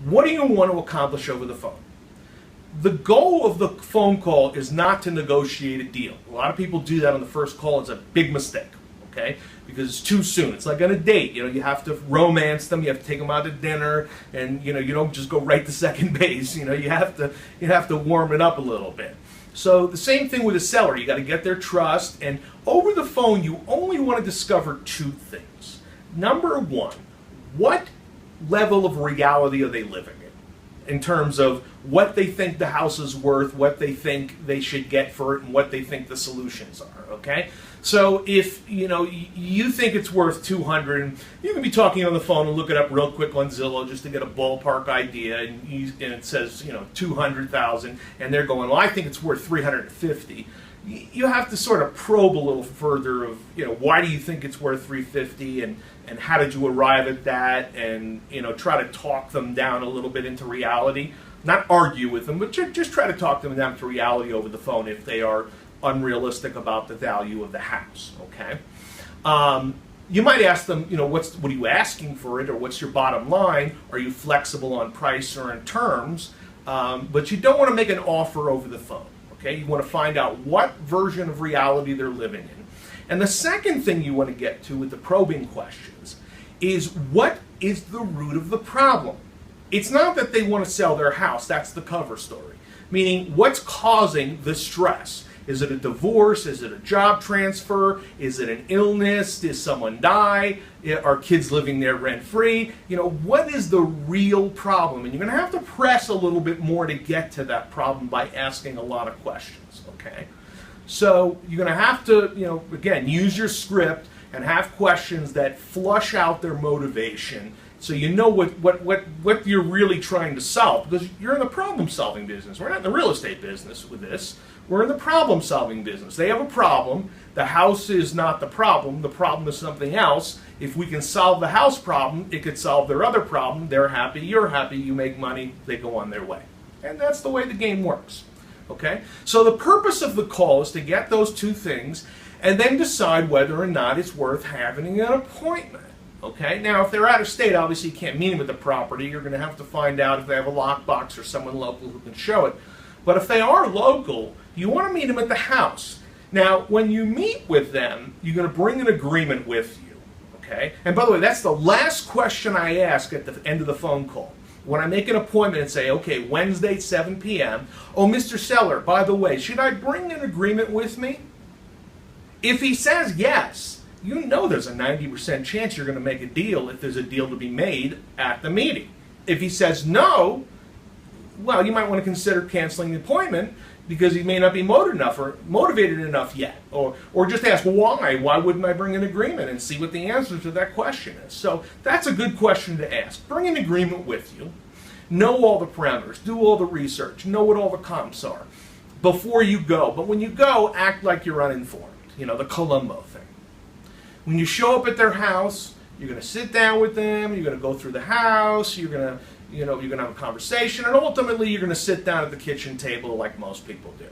What do you want to accomplish over the phone? The goal of the phone call is not to negotiate a deal. A lot of people do that on the first call. It's a big mistake, okay? Because it's too soon. It's like on a date. You have to romance them. You have to take them out to dinner, and you don't just go right to second base. You have to warm it up a little bit. So the same thing with a seller. You got to get their trust, and over the phone, you only want to discover two things. Number one, what level of reality are they living in terms of what they think the house is worth, what they think they should get for it, and what they think the solutions are, okay? So if, you think it's worth $200, you can be talking on the phone and look it up real quick on Zillow just to get a ballpark idea, and it says, $200,000, and they're going, well, I think it's worth $350. You have to sort of probe a little further of, why do you think it's worth $350, and how did you arrive at that, and, try to talk them down a little bit into reality. Not argue with them, but just try to talk them down to reality over the phone if they are unrealistic about the value of the house, okay? You might ask them, what are you asking for it, or what's your bottom line? Are you flexible on price or in terms? But you don't want to make an offer over the phone. Okay, you want to find out what version of reality they're living in. And the second thing you want to get to with the probing questions is, what is the root of the problem? It's not that they want to sell their house. That's the cover story. Meaning, what's causing the stress? Is it a divorce? Is it a job transfer? Is it an illness? Did someone die? Are kids living there rent-free? What is the real problem? And you're going to have to press a little bit more to get to that problem by asking a lot of questions, okay? So you're going to have to, again, use your script and have questions that flush out their motivation, so you know what you're really trying to solve, because you're in the problem-solving business. We're not in the real estate business with this. We're in the problem-solving business. They have a problem. The house is not the problem. The problem is something else. If we can solve the house problem, it could solve their other problem. They're happy, you're happy, you make money, they go on their way. And that's the way the game works. Okay? So the purpose of the call is to get those two things and then decide whether or not it's worth having an appointment. Okay? Now, if they're out of state, obviously you can't meet them at the property. You're going to have to find out if they have a lockbox or someone local who can show it. But if they are local, you want to meet them at the house. Now, when you meet with them, you're going to bring an agreement with you. Okay? And by the way, that's the last question I ask at the end of the phone call. When I make an appointment and say, okay, Wednesday, 7 p.m., oh, Mr. Seller, by the way, should I bring an agreement with me? If he says yes, you know there's a 90% chance you're going to make a deal if there's a deal to be made at the meeting. If he says no, well, you might want to consider canceling the appointment because he may not be motivated enough yet. Or just ask why. Why wouldn't I bring an agreement and see what the answer to that question is? So that's a good question to ask. Bring an agreement with you. Know all the parameters. Do all the research. Know what all the comps are before you go. But when you go, act like you're uninformed. The Columbo thing. When you show up at their house, you're going to sit down with them. You're going to go through the house. You're going to have a conversation, and ultimately you're going to sit down at the kitchen table like most people do.